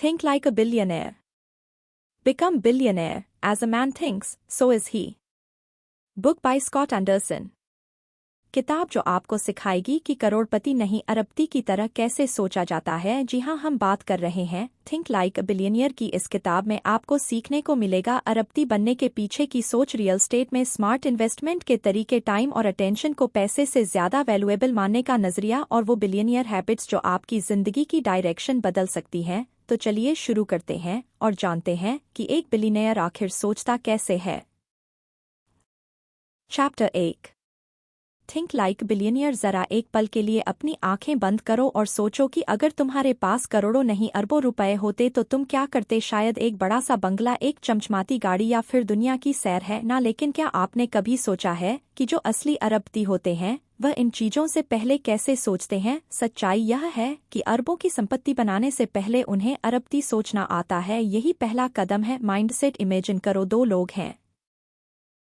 Think like a billionaire. Become billionaire, as a man thinks, so is he. Book by Scott Anderson. किताब जो आपको सिखाएगी कि करोड़पति नहीं अरबपति की तरह कैसे सोचा जाता है। जी हाँ, हम बात कर रहे हैं थिंक लाइक अ बिलियनियर की। इस किताब में आपको सीखने को मिलेगा अरबपति बनने के पीछे की सोच, रियल एस्टेट में स्मार्ट इन्वेस्टमेंट के तरीके, टाइम और अटेंशन को पैसे से ज्यादा वैल्यूएबल मानने का नजरिया और वो बिलियनियर हैबिट्स जो आपकी जिंदगी की डायरेक्शन बदल सकती हैं। तो चलिए शुरू करते हैं और जानते हैं कि एक बिलियनियर आखिर सोचता कैसे है। Chapter 1 think like billionaire. जरा एक पल के लिए अपनी आंखें बंद करो और सोचो कि अगर तुम्हारे पास करोड़ों नहीं अरबों रुपए होते तो तुम क्या करते। शायद एक बड़ा सा बंगला, एक चमचमाती गाड़ी या फिर दुनिया की सैर है ना। लेकिन क्या आपने कभी सोचा है कि जो असली अरबपति होते हैं वह इन चीजों से पहले कैसे सोचते हैं? सच्चाई यह है कि अरबों की संपत्ति बनाने से पहले उन्हें अरबपति सोचना आता है। यही पहला कदम है माइंडसेट। इमेजिन करो, दो लोग हैं,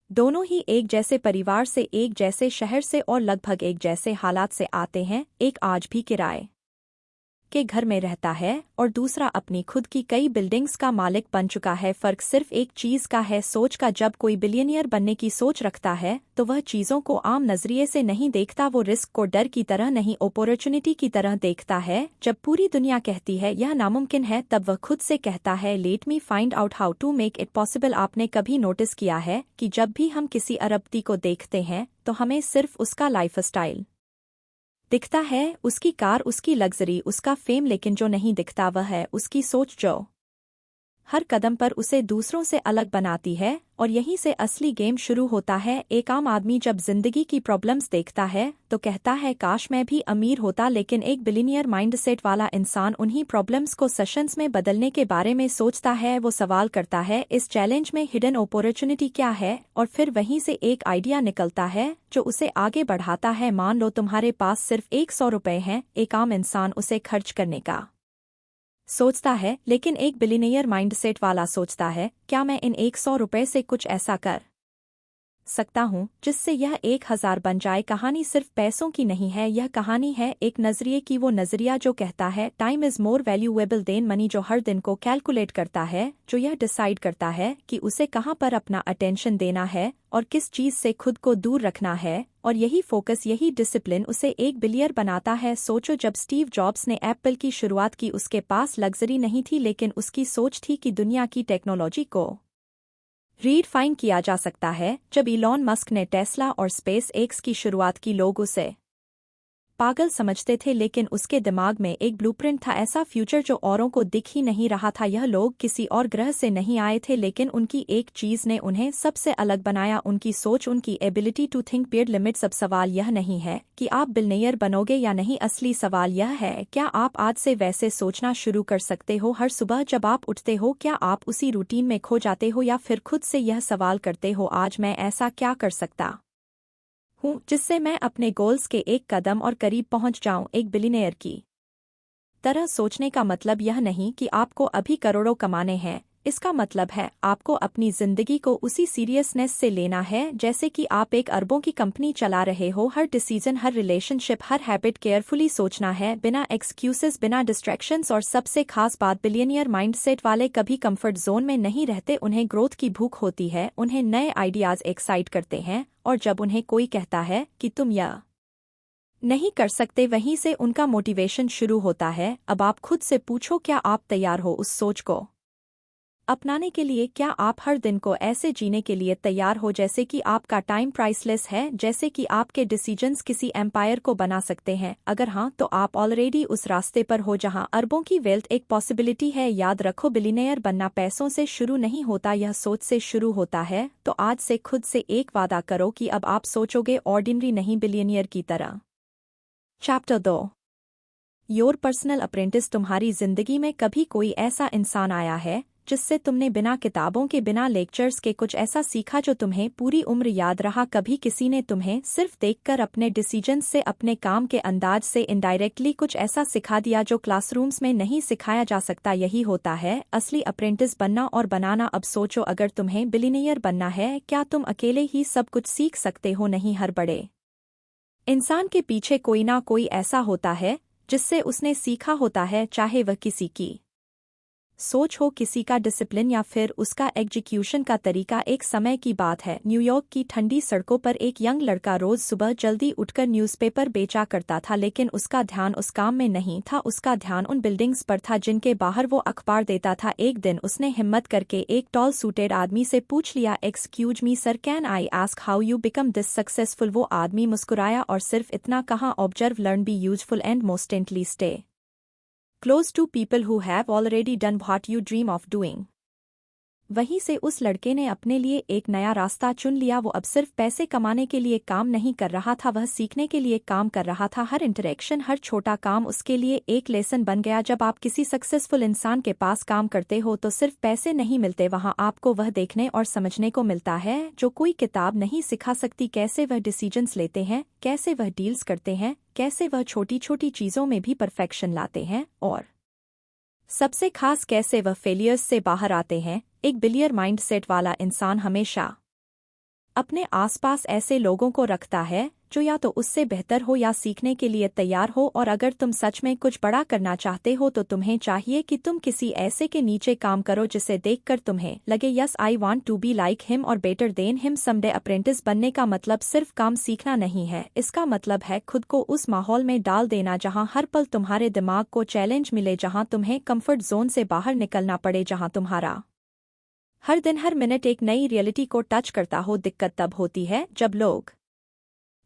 दोनों ही एक जैसे परिवार से, एक जैसे शहर से और लगभग एक जैसे हालात से आते हैं। एक आज भी किराए के घर में रहता है और दूसरा अपनी खुद की कई बिल्डिंग्स का मालिक बन चुका है। फर्क सिर्फ एक चीज का है, सोच का। जब कोई बिलियनियर बनने की सोच रखता है तो वह चीजों को आम नजरिए से नहीं देखता। वो रिस्क को डर की तरह नहीं, अपॉर्चुनिटी की तरह देखता है। जब पूरी दुनिया कहती है यह नामुमकिन है, तब वह खुद से कहता है let me find out how to make it possible. आपने कभी नोटिस किया है कि जब भी हम किसी अरबपति को देखते हैं तो हमें सिर्फ उसका लाइफस्टाइल दिखता है, उसकी कार, उसकी लग्जरी, उसका फेम, लेकिन जो नहीं दिखता वह है उसकी सोच, जो हर कदम पर उसे दूसरों से अलग बनाती है। और यहीं से असली गेम शुरू होता है। एक आम आदमी जब जिंदगी की प्रॉब्लम्स देखता है तो कहता है काश मैं भी अमीर होता। लेकिन एक बिलियनियर माइंडसेट वाला इंसान उन्हीं प्रॉब्लम्स को सेशंस में बदलने के बारे में सोचता है। वो सवाल करता है इस चैलेंज में हिडन अपॉर्चुनिटी क्या है, और फिर वहीं से एक आइडिया निकलता है जो उसे आगे बढ़ाता है। मान लो तुम्हारे पास सिर्फ 100 रुपए हैं। एक आम इंसान उसे खर्च करने का सोचता है, लेकिन एक बिलियनियर माइंडसेट वाला सोचता है क्या मैं इन 100 रुपए से कुछ ऐसा कर सकता हूँ जिससे यह 1000 बन जाए। कहानी सिर्फ पैसों की नहीं है, यह कहानी है एक नजरिए की। वो नजरिया जो कहता है time is more valuable then money, जो हर दिन को कैलकुलेट करता है, जो यह डिसाइड करता है कि उसे कहाँ पर अपना अटेंशन देना है और किस चीज से खुद को दूर रखना है। और यही फोकस, यही डिसिप्लिन उसे एक बिलियनियर बनाता है। सोचो, जब स्टीव जॉब्स ने एप्पल की शुरुआत की उसके पास लग्जरी नहीं थी, लेकिन उसकी सोच थी कि दुनिया की टेक्नोलॉजी को रीडिफाइन किया जा सकता है। जब इलॉन मस्क ने टेस्ला और स्पेस एक्स की शुरुआत की, लोग उसे पागल समझते थे, लेकिन उसके दिमाग में एक ब्लूप्रिंट था, ऐसा फ्यूचर जो औरों को दिख ही नहीं रहा था। यह लोग किसी और ग्रह से नहीं आए थे, लेकिन उनकी एक चीज ने उन्हें सबसे अलग बनाया, उनकी सोच, उनकी ability to think beyond limits. अब सवाल यह नहीं है कि आप बिलियनियर बनोगे या नहीं, असली सवाल यह है क्या आप आज से वैसे सोचना शुरू कर सकते हो। हर सुबह जब आप उठते हो, क्या आप उसी रूटीन में खो जाते हो, या फिर खुद से यह सवाल करते हो आज मैं ऐसा क्या कर सकता हूँ जिससे मैं अपने गोल्स के एक कदम और करीब पहुंच जाऊं। एक बिलियनियर की तरह सोचने का मतलब यह नहीं कि आपको अभी करोड़ों कमाने हैं। इसका मतलब है आपको अपनी जिंदगी को उसी सीरियसनेस से लेना है जैसे कि आप एक अरबों की कंपनी चला रहे हो। हर डिसीजन, हर रिलेशनशिप, हर हैबिट केयरफुली सोचना है, बिना एक्सक्यूजेस, बिना डिस्ट्रैक्शंस। और सबसे खास बात, बिलियनियर माइंडसेट वाले कभी कंफर्ट जोन में नहीं रहते। उन्हें ग्रोथ की भूख होती है, उन्हें नए आइडियाज एक्साइट करते हैं, और जब उन्हें कोई कहता है कि तुम यह नहीं कर सकते, वहीं से उनका मोटिवेशन शुरू होता है। अब आप खुद से पूछो, क्या आप तैयार हो उस सोच को अपनाने के लिए? क्या आप हर दिन को ऐसे जीने के लिए तैयार हो जैसे कि आपका टाइम प्राइसलेस है, जैसे कि आपके डिसीजंस किसी एम्पायर को बना सकते हैं? अगर हाँ, तो आप ऑलरेडी उस रास्ते पर हो जहां अरबों की वेल्थ एक पॉसिबिलिटी है। याद रखो, बिलियनियर बनना पैसों से शुरू नहीं होता, यह सोच से शुरू होता है। तो आज से खुद से एक वादा करो कि अब आप सोचोगे ऑर्डिनरी नहीं, बिलियनियर की तरह। Chapter 2 your personal apprentice. तुम्हारी जिंदगी में कभी कोई ऐसा इंसान आया है जिससे तुमने बिना किताबों के, बिना लेक्चर्स के कुछ ऐसा सीखा जो तुम्हें पूरी उम्र याद रहा? कभी किसी ने तुम्हें सिर्फ देखकर, अपने डिसीजंस से, अपने काम के अंदाज से इनडायरेक्टली कुछ ऐसा सिखा दिया जो क्लासरूम्स में नहीं सिखाया जा सकता? यही होता है असली अप्रेंटिस बनना और बनाना। अब सोचो, अगर तुम्हें बिलियनियर बनना है, क्या तुम अकेले ही सब कुछ सीख सकते हो? नहीं, हर बड़े इंसान के पीछे कोई ना कोई ऐसा होता है जिससे उसने सीखा होता है, चाहे वह किसी की सोच हो किसी का डिसिप्लिन या फिर उसका एग्जीक्यूशन का तरीका। एक समय की बात है, न्यूयॉर्क की ठंडी सड़कों पर एक यंग लड़का रोज सुबह जल्दी उठकर न्यूज़पेपर बेचा करता था, लेकिन उसका ध्यान उस काम में नहीं था, उसका ध्यान उन बिल्डिंग्स पर था जिनके बाहर वो अखबार देता था। एक दिन उसने हिम्मत करके एक टॉल सूटेड आदमी से पूछ लिया, excuse me sir, can I ask how you become this successful. वो आदमी मुस्कुराया और सिर्फ इतना कहा, observe, learn, be useful and most importantly stay close to people who have already done what you dream of doing। वहीं से उस लड़के ने अपने लिए एक नया रास्ता चुन लिया। वो अब सिर्फ पैसे कमाने के लिए काम नहीं कर रहा था, वह सीखने के लिए काम कर रहा था। हर इंटरेक्शन, हर छोटा काम उसके लिए एक लेसन बन गया। जब आप किसी सक्सेसफुल इंसान के पास काम करते हो तो सिर्फ पैसे नहीं मिलते, वहाँ आपको वह देखने और समझने को मिलता है जो कोई किताब नहीं सिखा सकती। कैसे वह डिसीजंस लेते हैं, कैसे वह डील्स करते हैं, कैसे वह छोटी छोटी चीज़ों में भी परफेक्शन लाते हैं, और सबसे खास कैसे वह फेलियर्स से बाहर आते हैं। एक बिलियर माइंडसेट वाला इंसान हमेशा अपने आसपास ऐसे लोगों को रखता है जो या तो उससे बेहतर हो या सीखने के लिए तैयार हो। और अगर तुम सच में कुछ बड़ा करना चाहते हो तो तुम्हें चाहिए कि तुम किसी ऐसे के नीचे काम करो जिसे देखकर तुम्हें लगे, yes I want to be like him or better than him someday. Apprentice बनने का मतलब सिर्फ काम सीखना नहीं है, इसका मतलब है खुद को उस माहौल में डाल देना जहां हर पल तुम्हारे दिमाग को चैलेंज मिले, जहां तुम्हें कंफर्ट जोन से बाहर निकलना पड़े, जहां तुम्हारा हर दिन हर मिनट एक नई रियलिटी को टच करता हो। दिक्कत तब होती है जब लोग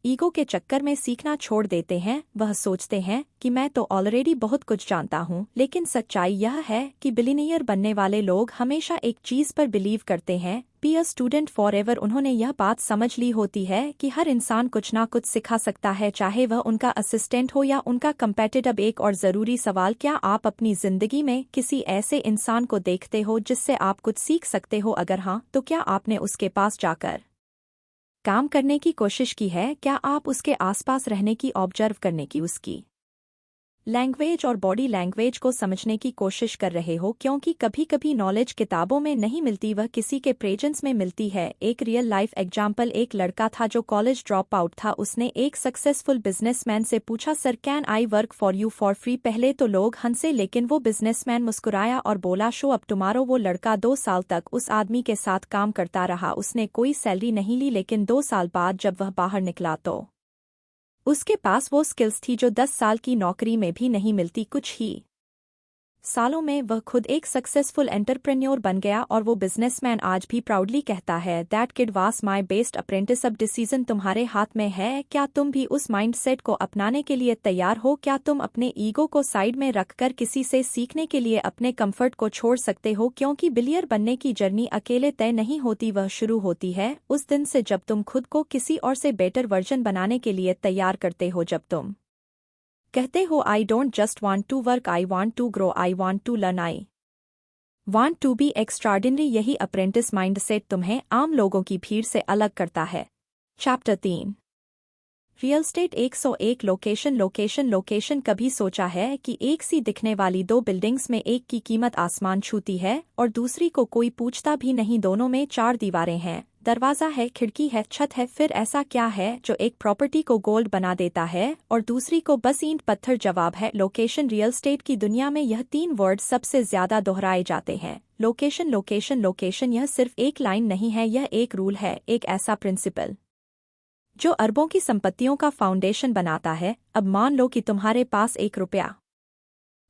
ईगो के चक्कर में सीखना छोड़ देते हैं। वह सोचते हैं कि मैं तो ऑलरेडी बहुत कुछ जानता हूँ, लेकिन सच्चाई यह है कि बिलियनियर बनने वाले लोग हमेशा एक चीज पर बिलीव करते हैं, be a student for ever. उन्होंने यह बात समझ ली होती है कि हर इंसान कुछ ना कुछ सिखा सकता है, चाहे वह उनका असिस्टेंट हो या उनका कंपेटिटर। अब एक और जरूरी सवाल, क्या आप अपनी जिंदगी में किसी ऐसे इंसान को देखते हो जिससे आप कुछ सीख सकते हो? अगर हाँ, तो क्या आपने उसके पास जाकर काम करने की कोशिश की है? क्या आप उसके आसपास रहने की, ऑब्जर्व करने की, उसकी लैंग्वेज और बॉडी लैंग्वेज को समझने की कोशिश कर रहे हो? क्योंकि कभी कभी नॉलेज किताबों में नहीं मिलती, वह किसी के प्रेजेंस में मिलती है। एक रियल लाइफ एग्जाम्पल, एक लड़का था जो कॉलेज ड्रॉप आउट था। उसने एक सक्सेसफुल बिजनेसमैन से पूछा, sir can I work for you for free? पहले तो लोग हंसे, लेकिन वो बिजनेसमैन मुस्कुराया और बोला, शो अप टुमारो। वो लड़का 2 साल तक उस आदमी के साथ काम करता रहा। उसने कोई सैलरी नहीं ली, लेकिन 2 साल बाद जब वह बाहर निकला तो उसके पास वो स्किल्स थी जो 10 साल की नौकरी में भी नहीं मिलती। कुछ ही सालों में वह खुद एक सक्सेसफुल एंटरप्रेन्योर बन गया और वो बिजनेसमैन आज भी प्राउडली कहता है, that kid was my best apprentice. अब डिसीजन तुम्हारे हाथ में है, क्या तुम भी उस माइंडसेट को अपनाने के लिए तैयार हो? क्या तुम अपने ईगो को साइड में रखकर किसी से सीखने के लिए अपने कंफर्ट को छोड़ सकते हो? क्योंकि बिलियर बनने की जर्नी अकेले तय नहीं होती, वह शुरू होती है उस दिन से जब तुम खुद को किसी और से बेटर वर्जन बनाने के लिए तैयार करते हो। जब तुम कहते हो, I don't just want to work, I want to grow, I want to learn, I want to be extraordinary. यही अप्रेंटिस माइंडसेट तुम्हें आम लोगों की भीड़ से अलग करता है। Chapter 3, real estate. 101 लोकेशन। कभी सोचा है कि एक सी दिखने वाली 2 बिल्डिंग्स में एक की कीमत आसमान छूती है और दूसरी को कोई पूछता भी नहीं? दोनों में 4 दीवारें हैं, दरवाजा है, खिड़की है, छत है। फिर ऐसा क्या है जो एक प्रॉपर्टी को गोल्ड बना देता है और दूसरी को बस ईंट पत्थर? जवाब है लोकेशन। रियल एस्टेट की दुनिया में यह 3 वर्ड सबसे ज्यादा दोहराए जाते हैं, लोकेशन। यह सिर्फ एक लाइन नहीं है, यह एक रूल है, एक ऐसा प्रिंसिपल जो अरबों की संपत्तियों का फाउंडेशन बनाता है। अब मान लो कि तुम्हारे पास 1 रुपया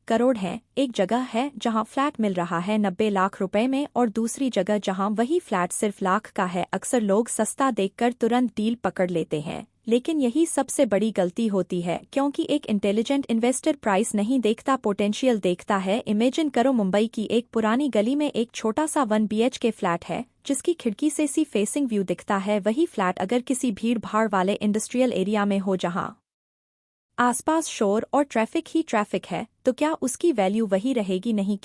करोड़ है। एक जगह है जहां फ्लैट मिल रहा है 90 लाख रुपए में और दूसरी जगह जहां वही फ्लैट सिर्फ लाख का है। अक्सर लोग सस्ता देखकर तुरंत डील पकड़ लेते हैं, लेकिन यही सबसे बड़ी गलती होती है, क्योंकि एक इंटेलिजेंट इन्वेस्टर प्राइस नहीं देखता, पोटेंशियल देखता है। इमेजिन करो, मुंबई की एक पुरानी गली में एक छोटा सा 1 BHK फ्लैट है जिसकी खिड़की से सी फेसिंग व्यू दिखता है। वही फ्लैट अगर किसी भीड़ भाड़ वाले इंडस्ट्रियल एरिया में हो जहां आसपास शोर और ट्रैफिक ही ट्रैफिक है, तो क्या उसकी वैल्यू वही रहेगी? नहीं,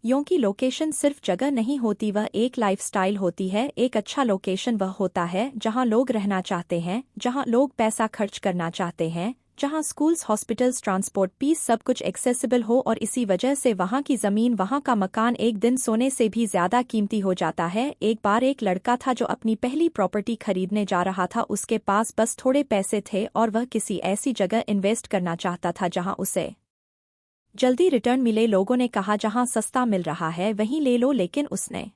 क्योंकि लोकेशन सिर्फ जगह नहीं होती, वह एक लाइफस्टाइल होती है। एक अच्छा लोकेशन वह होता है जहां लोग रहना चाहते हैं, जहां लोग पैसा खर्च करना चाहते हैं, जहां स्कूल्स, हॉस्पिटल्स, ट्रांसपोर्ट, पीस सब कुछ एक्सेसिबल हो। और इसी वजह से वहां की जमीन, वहां का मकान एक दिन सोने से भी ज्यादा कीमती हो जाता है। एक बार एक लड़का था जो अपनी पहली प्रॉपर्टी खरीदने जा रहा था। उसके पास बस थोड़े पैसे थे और वह किसी ऐसी जगह इन्वेस्ट करना चाहता था जहां उसे जल्दी रिटर्न मिले। लोगों ने कहा जहां सस्ता मिल रहा है वहीं ले लो, लेकिन उसने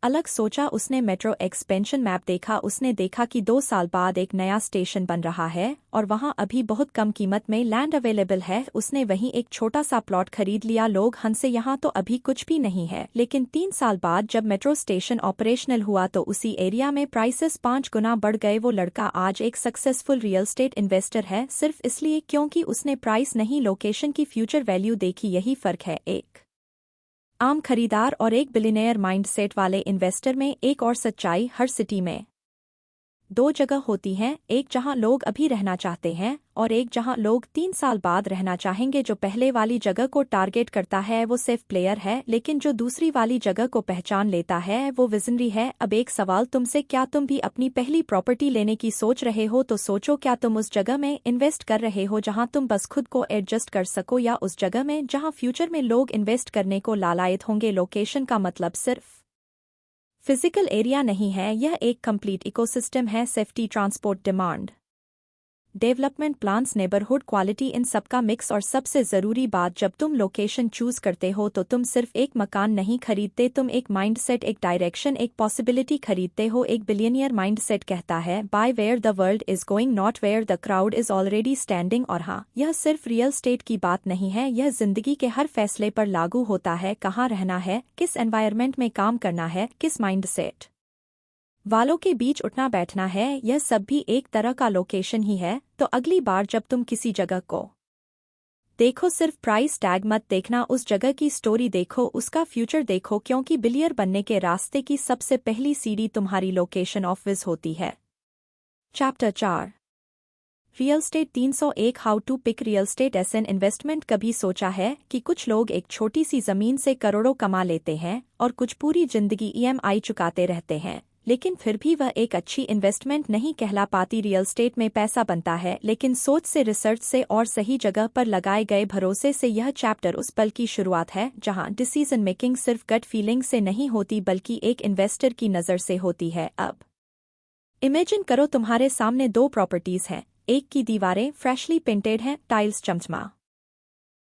अलग सोचा। उसने मेट्रो एक्सपेंशन मैप देखा। उसने देखा कि 2 साल बाद एक नया स्टेशन बन रहा है और वहां अभी बहुत कम कीमत में लैंड अवेलेबल है। उसने वहीं एक छोटा सा प्लॉट खरीद लिया। लोग हंसे, यहाँ तो अभी कुछ भी नहीं है। लेकिन 3 साल बाद जब मेट्रो स्टेशन ऑपरेशनल हुआ तो उसी एरिया में प्राइसेस 5 गुना बढ़ गए। वो लड़का आज एक सक्सेसफुल रियल एस्टेट इन्वेस्टर है, सिर्फ इसलिए क्योंकि उसने प्राइस नहीं, लोकेशन की फ्यूचर वैल्यू देखी। यही फर्क है एक आम खरीदार और एक बिलियनियर माइंडसेट वाले इन्वेस्टर में। एक और सच्चाई, हर सिटी में 2 जगह होती हैं, एक जहां लोग अभी रहना चाहते हैं और एक जहां लोग 3 साल बाद रहना चाहेंगे। जो पहले वाली जगह को टारगेट करता है वो सेफ प्लेयर है, लेकिन जो दूसरी वाली जगह को पहचान लेता है वो विजनरी है। अब एक सवाल तुमसे, क्या तुम भी अपनी पहली प्रॉपर्टी लेने की सोच रहे हो? तो सोचो, क्या तुम उस जगह में इन्वेस्ट कर रहे हो जहां तुम बस खुद को एडजस्ट कर सको, या उस जगह में जहां फ्यूचर में लोग इन्वेस्ट करने को लालायित होंगे? लोकेशन का मतलब सिर्फ फिजिकल एरिया नहीं है, यह एक कंप्लीट इकोसिस्टम है। Safety, transport, demand, development plans, neighbourhood quality, इन सबका मिक्स। और सबसे ज़रूरी बात, जब तुम लोकेशन चूज करते हो तो तुम सिर्फ एक मकान नहीं खरीदते, तुम एक माइंडसेट, एक डायरेक्शन, एक पॉसिबिलिटी खरीदते हो। एक बिलियनियर माइंडसेट कहता है buy where the world is going, not where the crowd is already standing. और हाँ, यह सिर्फ रियल एस्टेट की बात नहीं है, यह जिंदगी के हर फैसले पर लागू होता है। कहाँ रहना है, किस एनवायरनमेंट में काम करना है, किस माइंडसेट वालों के बीच उठना बैठना है, यह सब भी एक तरह का लोकेशन ही है। तो अगली बार जब तुम किसी जगह को देखो, सिर्फ प्राइस टैग मत देखना, उस जगह की स्टोरी देखो, उसका फ्यूचर देखो, क्योंकि बिलियर बनने के रास्ते की सबसे पहली सीढ़ी तुम्हारी लोकेशन ऑफ विज होती है। Chapter 4, real estate 301, how to pick real estate as an investment. कभी सोचा है कि कुछ लोग एक छोटी सी जमीन से करोड़ों कमा लेते हैं और कुछ पूरी जिंदगी ईएमआई चुकाते रहते हैं, लेकिन फिर भी वह एक अच्छी इन्वेस्टमेंट नहीं कहला पाती? रियल एस्टेट में पैसा बनता है, लेकिन सोच से, रिसर्च से और सही जगह पर लगाए गए भरोसे से। यह चैप्टर उस पल की शुरुआत है जहां डिसीजन मेकिंग सिर्फ गट फीलिंग से नहीं होती बल्कि एक इन्वेस्टर की नज़र से होती है। अब इमेजिन करो तुम्हारे सामने 2 प्रॉपर्टीज हैं, एक की दीवारें फ्रेशली पेंटेड हैं, टाइल्स चमचमा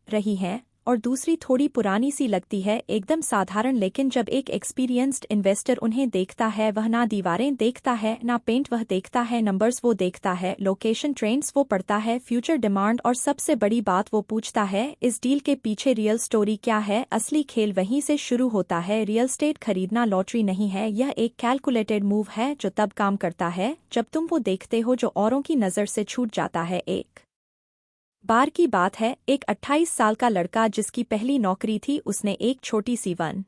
रही हैं, और दूसरी थोड़ी पुरानी सी लगती है, एकदम साधारण। लेकिन जब एक एक्सपीरियंस्ड इन्वेस्टर उन्हें देखता है, वह ना दीवारें देखता है ना पेंट, वह देखता है नंबर्स, वो देखता है लोकेशन ट्रेंड्स, वो पढ़ता है फ्यूचर डिमांड, और सबसे बड़ी बात वो पूछता है इस डील के पीछे रियल स्टोरी क्या है? असली खेल वहीं से शुरू होता है। रियल एस्टेट खरीदना लॉटरी नहीं है, यह एक कैलकुलेटेड मूव है जो तब काम करता है जब तुम वो देखते हो जो औरों की नज़र से छूट जाता है। एक बार की बात है, एक 28 साल का लड़का जिसकी पहली नौकरी थी, उसने एक छोटी सी 1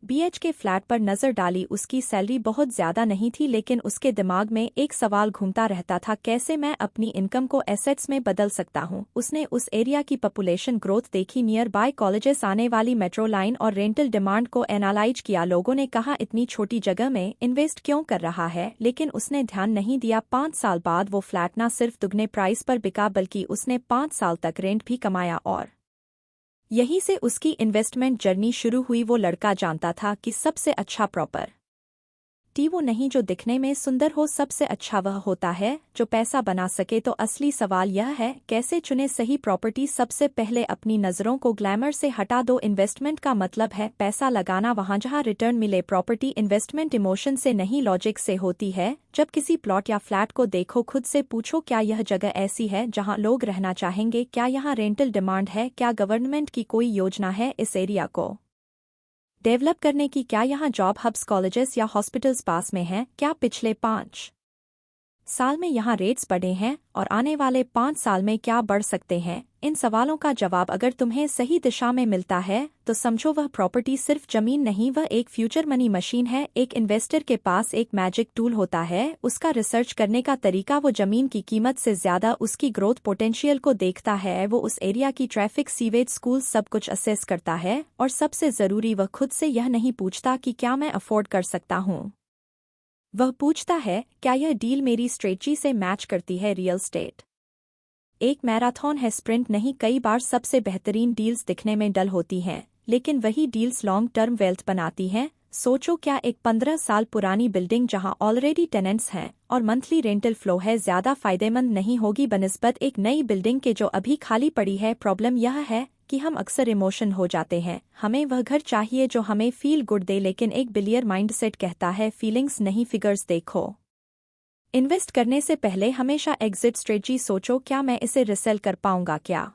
BHK फ्लैट पर नज़र डाली। उसकी सैलरी बहुत ज़्यादा नहीं थी, लेकिन उसके दिमाग में एक सवाल घूमता रहता था, कैसे मैं अपनी इनकम को एसेट्स में बदल सकता हूँ? उसने उस एरिया की पॉपुलेशन ग्रोथ देखी, नियर बाय कॉलेजेस, आने वाली मेट्रो लाइन और रेंटल डिमांड को एनालाइज किया। लोगों ने कहा इतनी छोटी जगह में इन्वेस्ट क्यों कर रहा है, लेकिन उसने ध्यान नहीं दिया। 5 साल बाद वो फ्लैट न सिर्फ दुगने प्राइस पर बिका बल्कि उसने 5 साल तक रेंट भी कमाया, और यहीं से उसकी इन्वेस्टमेंट जर्नी शुरू हुई। वो लड़का जानता था कि सबसे अच्छा प्रॉपर्टी वो नहीं जो दिखने में सुंदर हो, सबसे अच्छा वह होता है जो पैसा बना सके। तो असली सवाल यह है, कैसे चुने सही प्रॉपर्टी? सबसे पहले अपनी नज़रों को ग्लैमर से हटा दो। इन्वेस्टमेंट का मतलब है पैसा लगाना वहां जहां रिटर्न मिले। प्रॉपर्टी इन्वेस्टमेंट इमोशन से नहीं, लॉजिक से होती है। जब किसी प्लॉट या फ्लैट को देखो, खुद से पूछो, क्या यह जगह ऐसी है जहां लोग रहना चाहेंगे? क्या यहाँ रेंटल डिमांड है? क्या गवर्नमेंट की कोई योजना है इस एरिया को डेवलप करने की? क्या यहाँ जॉब हब्स, कॉलेजेस या हॉस्पिटल्स पास में हैं? क्या पिछले 5 साल में यहाँ रेट्स बढ़े हैं और आने वाले 5 साल में क्या बढ़ सकते हैं? इन सवालों का जवाब अगर तुम्हें सही दिशा में मिलता है तो समझो वह प्रॉपर्टी सिर्फ जमीन नहीं, वह एक फ्यूचर मनी मशीन है। एक इन्वेस्टर के पास एक मैजिक टूल होता है, उसका रिसर्च करने का तरीका। वो जमीन की कीमत से ज्यादा उसकी ग्रोथ पोटेंशियल को देखता है। वो उस एरिया की ट्रैफिक, सीवेज, स्कूल सब कुछ असेस करता है, और सबसे जरूरी, वह खुद से यह नहीं पूछता कि क्या मैं अफोर्ड कर सकता हूँ, वह पूछता है क्या यह डील मेरी स्ट्रेटजी से मैच करती है? रियल एस्टेट एक मैराथन है, स्प्रिंट नहीं। कई बार सबसे बेहतरीन डील्स दिखने में डल होती हैं, लेकिन वही डील्स लॉन्ग टर्म वेल्थ बनाती हैं। सोचो क्या एक 15 साल पुरानी बिल्डिंग जहां ऑलरेडी टेनेंट्स हैं और मंथली रेंटल फ्लो है ज्यादा फायदेमंद नहीं होगी बनिस्बत एक नई बिल्डिंग के जो अभी खाली पड़ी है। प्रॉब्लम यह है कि हम अक्सर इमोशन हो जाते हैं। हमें वह घर चाहिए जो हमें फील गुड दे, लेकिन एक बिलियर माइंडसेट कहता है फीलिंग्स नहीं फिगर्स देखो। इन्वेस्ट करने से पहले हमेशा एग्जिट स्ट्रेटजी सोचो, क्या मैं इसे रिसेल कर पाऊंगा, क्या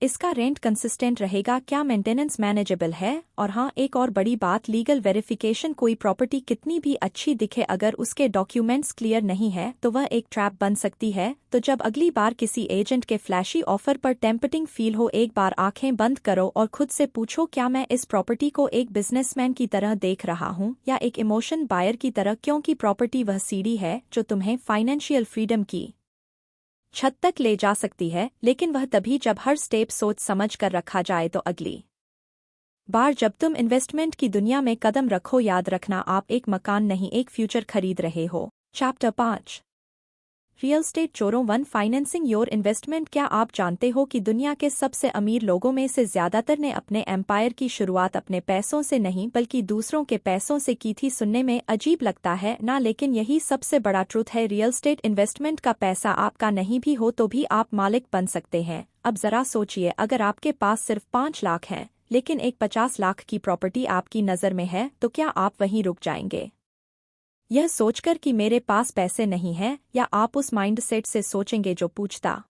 इसका रेंट कंसिस्टेंट रहेगा, क्या मेंटेनेंस मैनेजेबल है। और हाँ, एक और बड़ी बात, लीगल वेरिफिकेशन। कोई प्रॉपर्टी कितनी भी अच्छी दिखे, अगर उसके डॉक्यूमेंट्स क्लियर नहीं है तो वह एक ट्रैप बन सकती है। तो जब अगली बार किसी एजेंट के फ्लैशी ऑफर पर टेम्पटिंग फील हो, एक बार आंखें बंद करो और खुद से पूछो, क्या मैं इस प्रॉपर्टी को एक बिजनेसमैन की तरह देख रहा हूँ या एक इमोशन बायर की तरह, क्योंकि प्रॉपर्टी वह सीढ़ी है जो तुम्हें फाइनेंशियल फ्रीडम की छत तक ले जा सकती है, लेकिन वह तभी जब हर स्टेप सोच समझ कर रखा जाए। तो अगली बार जब तुम इन्वेस्टमेंट की दुनिया में कदम रखो, याद रखना आप एक मकान नहीं एक फ्यूचर खरीद रहे हो। चैप्टर 5, रियल स्टेट चोरों 1, फाइनेंसिंग योर इन्वेस्टमेंट। क्या आप जानते हो कि दुनिया के सबसे अमीर लोगों में से ज्यादातर ने अपने एम्पायर की शुरुआत अपने पैसों से नहीं बल्कि दूसरों के पैसों से की थी। सुनने में अजीब लगता है ना, लेकिन यही सबसे बड़ा ट्रुथ है। रियल स्टेट इन्वेस्टमेंट का पैसा आपका नहीं भी हो तो भी आप मालिक बन सकते हैं। अब जरा सोचिए, अगर आपके पास सिर्फ 5 लाख हैं लेकिन एक 50 लाख की प्रॉपर्टी आपकी नज़र में है, तो क्या आप वहीं रुक जाएंगे यह सोचकर कि मेरे पास पैसे नहीं हैं, या आप उस माइंडसेट से सोचेंगे जो पूछता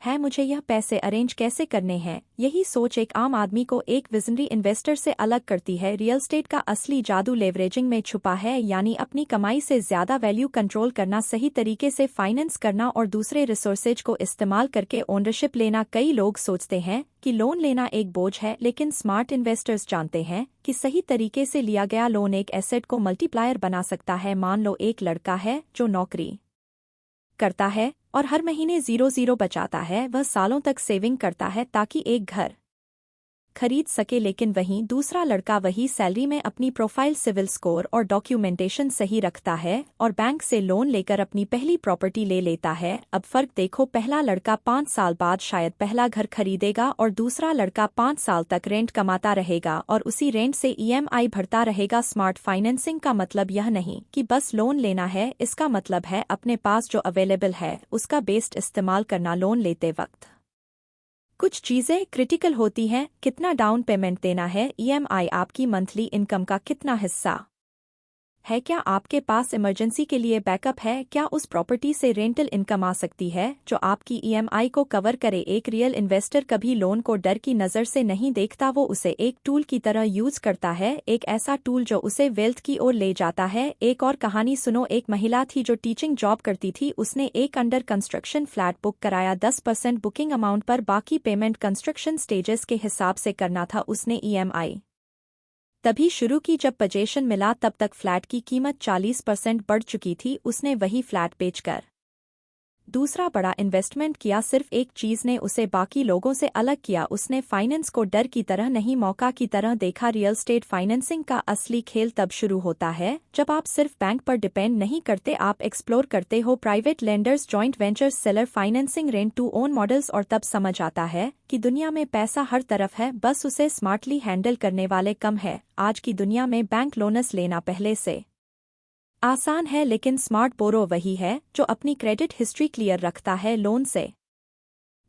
है मुझे यह पैसे अरेंज कैसे करने हैं। यही सोच एक आम आदमी को एक विजनरी इन्वेस्टर से अलग करती है। रियल स्टेट का असली जादू लेवरेजिंग में छुपा है, यानी अपनी कमाई से ज्यादा वैल्यू कंट्रोल करना, सही तरीके से फाइनेंस करना और दूसरे रिसोर्सेज को इस्तेमाल करके ओनरशिप लेना। कई लोग सोचते हैं कि लोन लेना एक बोझ है, लेकिन स्मार्ट इन्वेस्टर्स जानते हैं कि सही तरीके से लिया गया लोन एक एसेट को मल्टीप्लायर बना सकता है। मान लो एक लड़का है जो नौकरी करता है और हर महीने 0-0 बचाता है। वह सालों तक सेविंग करता है ताकि एक घर खरीद सके, लेकिन वहीं दूसरा लड़का वही सैलरी में अपनी प्रोफाइल, सिविल स्कोर और डॉक्यूमेंटेशन सही रखता है और बैंक से लोन लेकर अपनी पहली प्रॉपर्टी ले लेता है। अब फर्क देखो, पहला लड़का 5 साल बाद शायद पहला घर खरीदेगा और दूसरा लड़का 5 साल तक रेंट कमाता रहेगा और उसी रेंट से ईएमआई भरता रहेगा। स्मार्ट फाइनेंसिंग का मतलब यह नहीं कि बस लोन लेना है, इसका मतलब है अपने पास जो अवेलेबल है उसका बेस्ट इस्तेमाल करना। लोन लेते वक्त कुछ चीजें क्रिटिकल होती हैं, कितना डाउन पेमेंट देना है, ईएमआई आपकी मंथली इनकम का कितना हिस्सा है, क्या आपके पास इमरजेंसी के लिए बैकअप है, क्या उस प्रॉपर्टी से रेंटल इनकम आ सकती है जो आपकी ईएमआई को कवर करे। एक रियल इन्वेस्टर कभी लोन को डर की नज़र से नहीं देखता, वो उसे एक टूल की तरह यूज करता है, एक ऐसा टूल जो उसे वेल्थ की ओर ले जाता है। एक और कहानी सुनो, एक महिला थी जो टीचिंग जॉब करती थी। उसने एक अंडर कंस्ट्रक्शन फ्लैट बुक कराया, 10% बुकिंग अमाउंट पर, बाकी पेमेंट कंस्ट्रक्शन स्टेजेस के हिसाब से करना था। उसने ईएमआई तभी शुरू की जब पोजीशन मिला, तब तक फ्लैट की कीमत 40% बढ़ चुकी थी। उसने वही फ्लैट बेचकर दूसरा बड़ा इन्वेस्टमेंट किया। सिर्फ एक चीज ने उसे बाकी लोगों से अलग किया, उसने फाइनेंस को डर की तरह नहीं मौका की तरह देखा। रियल स्टेट फाइनेंसिंग का असली खेल तब शुरू होता है जब आप सिर्फ बैंक पर डिपेंड नहीं करते, आप एक्सप्लोर करते हो private lenders, joint ventures, seller financing, rent to own models, और तब समझ आता है कि दुनिया में पैसा हर तरफ है, बस उसे स्मार्टली हैंडल करने वाले कम है। आज की दुनिया में बैंक लोन्स लेना पहले से आसान है, लेकिन स्मार्ट बोरो वही है जो अपनी क्रेडिट हिस्ट्री क्लियर रखता है। लोन से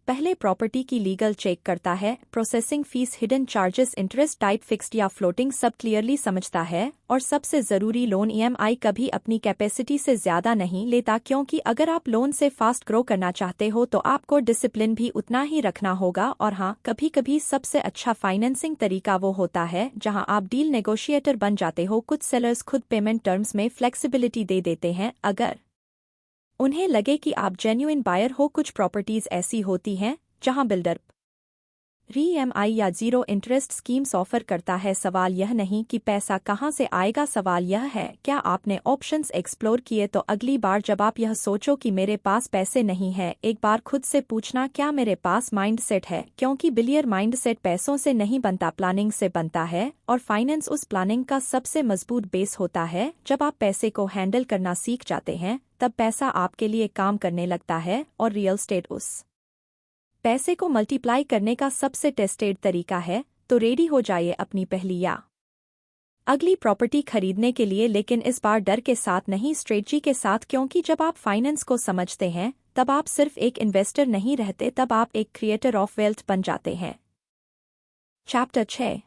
पहले प्रॉपर्टी की लीगल चेक करता है, processing fees, hidden charges, interest type, fixed या फ्लोटिंग, सब क्लियरली समझता है। और सबसे जरूरी, लोन ईएमआई कभी अपनी कैपेसिटी से ज्यादा नहीं लेता, क्योंकि अगर आप लोन से फास्ट ग्रो करना चाहते हो तो आपको डिसिप्लिन भी उतना ही रखना होगा। और हाँ, कभी कभी सबसे अच्छा फाइनेंसिंग तरीका वो होता है जहां आप डील नेगोशिएटर बन जाते हो। कुछ सेलर्स खुद पेमेंट टर्म्स में फ्लेक्सिबिलिटी दे देते हैं अगर उन्हें लगे कि आप जेन्युइन बायर हो। कुछ प्रॉपर्टीज ऐसी होती हैं जहां बिल्डर ईएमआई या जीरो इंटरेस्ट स्कीम्स ऑफर करता है। सवाल यह नहीं कि पैसा कहां से आएगा, सवाल यह है क्या आपने ऑप्शंस एक्सप्लोर किए। तो अगली बार जब आप यह सोचो कि मेरे पास पैसे नहीं है, एक बार खुद से पूछना, क्या मेरे पास माइंडसेट है, क्योंकि बिलियर माइंडसेट पैसों से नहीं बनता, प्लानिंग से बनता है। और फाइनेंस उस प्लानिंग का सबसे मजबूत बेस होता है। जब आप पैसे को हैंडल करना सीख जाते हैं तब पैसा आपके लिए काम करने लगता है, और रियल स्टेट उस पैसे को मल्टीप्लाई करने का सबसे टेस्टेड तरीका है। तो रेडी हो जाइए अपनी पहली या अगली प्रॉपर्टी खरीदने के लिए, लेकिन इस बार डर के साथ नहीं, स्ट्रेटजी के साथ, क्योंकि जब आप फाइनेंस को समझते हैं तब आप सिर्फ एक इन्वेस्टर नहीं रहते, तब आप एक क्रिएटर ऑफ वेल्थ बन जाते हैं। Chapter 6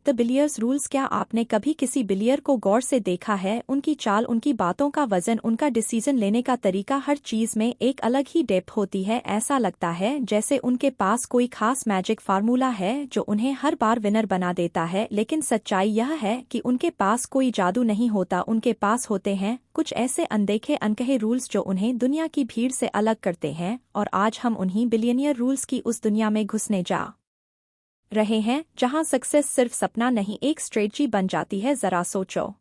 the Villiers rules. क्या आपने कभी किसी बिलियर को गौर से देखा है? उनकी चाल, उनकी बातों का वजन, उनका डिसीजन लेने का तरीका, हर चीज में एक अलग ही डेप्थ होती है। ऐसा लगता है जैसे उनके पास कोई खास मैजिक फार्मूला है जो उन्हें हर बार विनर बना देता है, लेकिन सच्चाई यह है कि उनके पास कोई जादू नहीं होता। उनके पास होते हैं कुछ ऐसे अनदेखे अनकहे रूल्स जो उन्हें दुनिया की भीड़ से अलग करते हैं, और आज हम उन्हीं बिलियनियर रूल्स की उस दुनिया में घुसने जा रहे हैं जहां सक्सेस सिर्फ सपना नहीं, एक स्ट्रेटजी बन जाती है। जरा सोचो,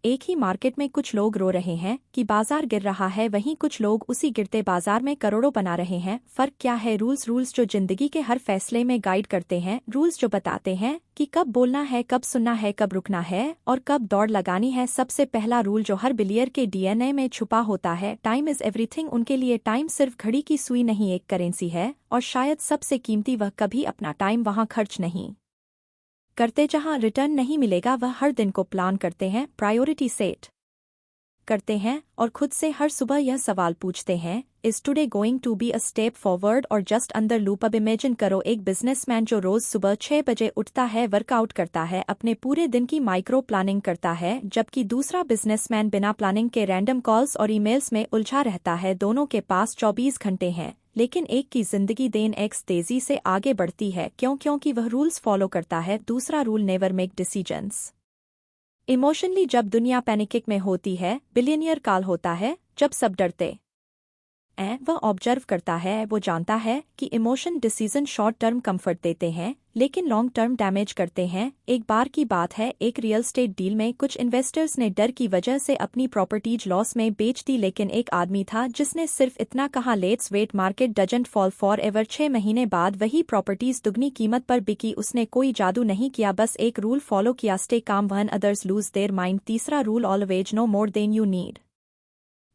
एक ही मार्केट में कुछ लोग रो रहे हैं कि बाजार गिर रहा है, वहीं कुछ लोग उसी गिरते बाजार में करोड़ों बना रहे हैं। फर्क क्या है? रूल्स जो जिंदगी के हर फैसले में गाइड करते हैं, रूल्स जो बताते हैं कि कब बोलना है, कब सुनना है, कब रुकना है और कब दौड़ लगानी है। सबसे पहला रूल जो हर बिलियर के डीएनए में छुपा होता है, टाइम इज एवरीथिंग। उनके लिए टाइम सिर्फ घड़ी की सुई नहीं, एक करेंसी है, और शायद सबसे कीमती। वह कभी अपना टाइम वहां खर्च नहीं करते जहां रिटर्न नहीं मिलेगा। वह हर दिन को प्लान करते हैं, प्रायोरिटी सेट करते हैं और खुद से हर सुबह यह सवाल पूछते हैं, is today going to be a step forward और जस्ट अंदर लूप। अब इमेजिन करो एक बिजनेसमैन जो रोज सुबह 6 बजे उठता है, वर्कआउट करता है, अपने पूरे दिन की माइक्रो प्लानिंग करता है, जबकि दूसरा बिजनेसमैन बिना प्लानिंग के रैंडम कॉल्स और ईमेल्स में उलझा रहता है। दोनों के पास 24 घंटे हैं, लेकिन एक की जिंदगी दिन एक्स तेजी से आगे बढ़ती है। क्योंकि वह रूल्स फॉलो करता है। दूसरा rule, never make decisions emotionally. जब दुनिया पैनिक में होती है, बिलियनियर काल होता है जब सब डरते वह ऑब्जर्व करता है, वो जानता है कि emotion decision short term comfort देते हैं लेकिन लॉन्ग टर्म डैमेज करते हैं। एक बार की बात है, एक रियल एस्टेट डील में कुछ इन्वेस्टर्स ने डर की वजह से अपनी प्रॉपर्टीज लॉस में बेच दी, लेकिन एक आदमी था जिसने सिर्फ इतना कहा, let's wait, market doesn't fall forever. 6 महीने बाद वही प्रॉपर्टीज दुगनी कीमत पर बिकी। उसने कोई जादू नहीं किया, बस एक रूल फॉलो किया, stay calm when others lose their mind. तीसरा rule, always know more than you need.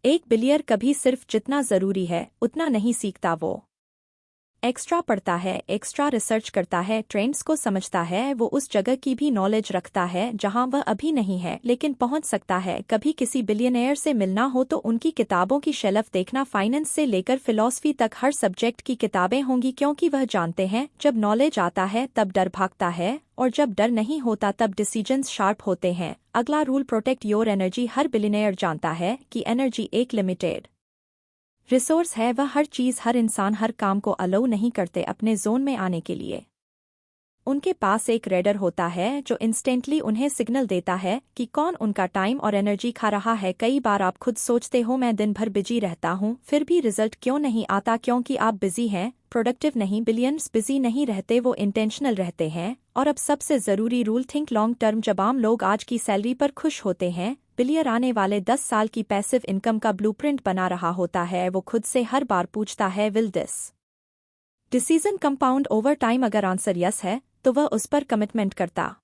एक बिलियर कभी सिर्फ जितना जरूरी है उतना नहीं सीखता, वो एक्स्ट्रा पढ़ता है, एक्स्ट्रा रिसर्च करता है, ट्रेंड्स को समझता है। वो उस जगह की भी नॉलेज रखता है जहां वह अभी नहीं है लेकिन पहुंच सकता है। कभी किसी बिलियनियर से मिलना हो तो उनकी किताबों की शेल्फ देखना, फाइनेंस से लेकर फिलॉसफी तक हर सब्जेक्ट की किताबें होंगी, क्योंकि वह जानते हैं जब नॉलेज आता है तब डर भागता है और जब डर नहीं होता तब डिसीजंस शार्प होते हैं। अगला rule, protect your energy. Her billionaire जानता है कि एनर्जी एक लिमिटेड रिसोर्स है। वह हर चीज, हर इंसान, हर काम को अलाउ नहीं करते अपने जोन में आने के लिए। उनके पास एक रेडर होता है जो इंस्टेंटली उन्हें सिग्नल देता है कि कौन उनका टाइम और एनर्जी खा रहा है। कई बार आप खुद सोचते हो, मैं दिन भर बिजी रहता हूँ, फिर भी रिजल्ट क्यों नहीं आता? क्योंकि आप बिजी हैं, प्रोडक्टिव नहीं। बिलियंस बिजी नहीं रहते, वो इंटेंशनल रहते हैं। और अब सबसे जरूरी रूल, थिंक लॉन्ग टर्म। जब आम लोग आज की सैलरी पर खुश होते हैं, बिलियर आने वाले 10 साल की पैसिव इनकम का ब्लूप्रिंट बना रहा होता है। वो खुद से हर बार पूछता है, will this decision compound over time? अगर आंसर यस है तो वह उस पर कमिटमेंट करता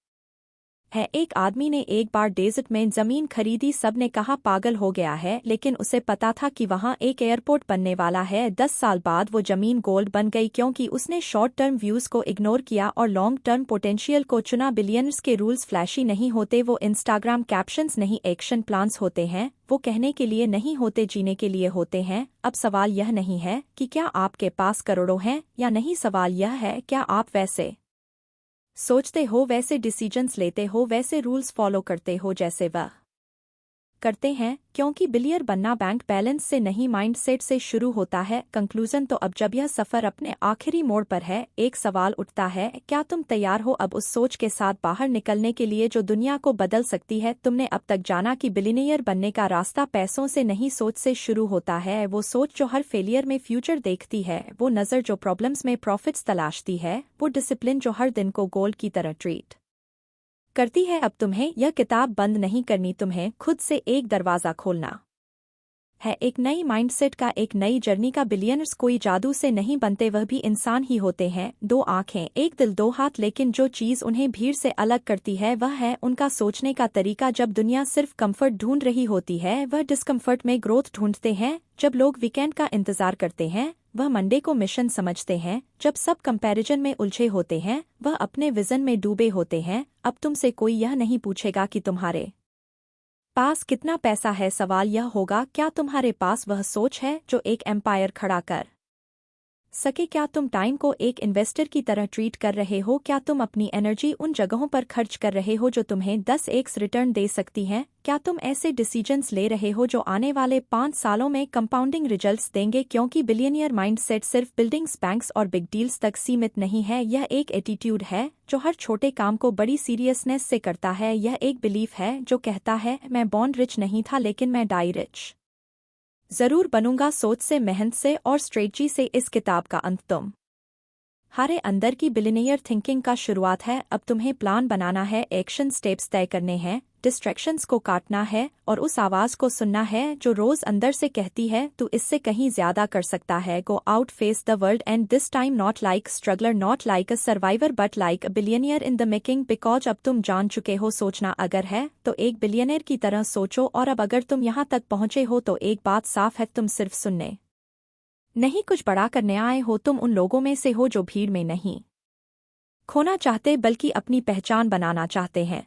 है। एक आदमी ने एक बार डेजर्ट में जमीन खरीदी, सबने कहा पागल हो गया है, लेकिन उसे पता था कि वहां एक एयरपोर्ट बनने वाला है। 10 साल बाद वो जमीन गोल्ड बन गई, क्योंकि उसने शॉर्ट टर्म व्यूज को इग्नोर किया और लॉन्ग टर्म पोटेंशियल को चुना। बिलियनर्स के रूल्स फ्लैशी नहीं होते, वो इंस्टाग्राम कैप्शंस नहीं, एक्शन प्लान्स होते हैं। वो कहने के लिए नहीं होते, जीने के लिए होते हैं। अब सवाल यह नहीं है कि क्या आपके पास करोड़ों हैं या नहीं, सवाल यह है क्या आप वैसे सोचते हो, वैसे डिसीजंस लेते हो, वैसे रूल्स फॉलो करते हो जैसे वह करते हैं। क्योंकि बिलियर बनना बैंक बैलेंस से नहीं, माइंडसेट से शुरू होता है। कंक्लूजन, तो अब जब यह सफर अपने आखिरी मोड़ पर है, एक सवाल उठता है, क्या तुम तैयार हो अब उस सोच के साथ बाहर निकलने के लिए जो दुनिया को बदल सकती है? तुमने अब तक जाना कि बिलियनियर बनने का रास्ता पैसों से नहीं, सोच से शुरू होता है। वो सोच जो हर फेलियर में फ्यूचर देखती है, वो नज़र जो प्रॉब्लम्स में प्रॉफिट्स तलाशती है, वो डिसिप्लिन जो हर दिन को गोल्ड की तरह ट्रीट करती है। अब तुम्हें यह किताब बंद नहीं करनी, तुम्हें खुद से एक दरवाज़ा खोलना है, एक नई माइंडसेट का, एक नई जर्नी का। बिलियनर्स कोई जादू से नहीं बनते, वह भी इंसान ही होते हैं। 2 आंखें, एक दिल, 2 हाथ, लेकिन जो चीज़ उन्हें भीड़ से अलग करती है वह है उनका सोचने का तरीका। जब दुनिया सिर्फ कंफर्ट ढूंढ रही होती है, वह डिस्कम्फर्ट में ग्रोथ ढूंढते हैं। जब लोग वीकेंड का इंतजार करते हैं, वह मंडे को मिशन समझते हैं। जब सब कंपैरिजन में उलझे होते हैं, वह अपने विजन में डूबे होते हैं। अब तुमसे कोई यह नहीं पूछेगा कि तुम्हारे पास कितना पैसा है। सवाल यह होगा, क्या तुम्हारे पास वह सोच है जो एक एम्पायर खड़ा कर सके? क्या तुम टाइम को एक इन्वेस्टर की तरह ट्रीट कर रहे हो? क्या तुम अपनी एनर्जी उन जगहों पर खर्च कर रहे हो जो तुम्हें 10x रिटर्न दे सकती हैं? क्या तुम ऐसे डिसीजंस ले रहे हो जो आने वाले 5 सालों में कंपाउंडिंग रिजल्ट्स देंगे? क्योंकि बिलियनियर माइंडसेट सिर्फ बिल्डिंग्स, बैंक्स और बिग डील्स तक सीमित नहीं है। यह एक एटीट्यूड है जो हर छोटे काम को बड़ी सीरियसनेस से करता है। यह एक बिलीफ है जो कहता है, मैं बॉर्न रिच नहीं था लेकिन मैं डाई रिच जरूर बनूंगा। सोच से, मेहनत से और स्ट्रेटजी से इस किताब का अंत तुम हारे अंदर की बिलियनियर थिंकिंग का शुरुआत है। अब तुम्हें प्लान बनाना है, एक्शन स्टेप्स तय करने हैं, डिस्ट्रैक्शंस को काटना है और उस आवाज को सुनना है जो रोज अंदर से कहती है, तू इससे कहीं ज्यादा कर सकता है। Go out, face the world and this time not like struggler, not like a survivor but like a billionaire in the making. Because अब तुम जान चुके हो, सोचना अगर है तो एक बिलियनियर की तरह सोचो। और अब अगर तुम यहाँ तक पहुंचे हो तो एक बात साफ है, तुम सिर्फ सुनने नहीं कुछ बड़ा करने आए हो। तुम उन लोगों में से हो जो भीड़ में नहीं खोना चाहते बल्कि अपनी पहचान बनाना चाहते हैं।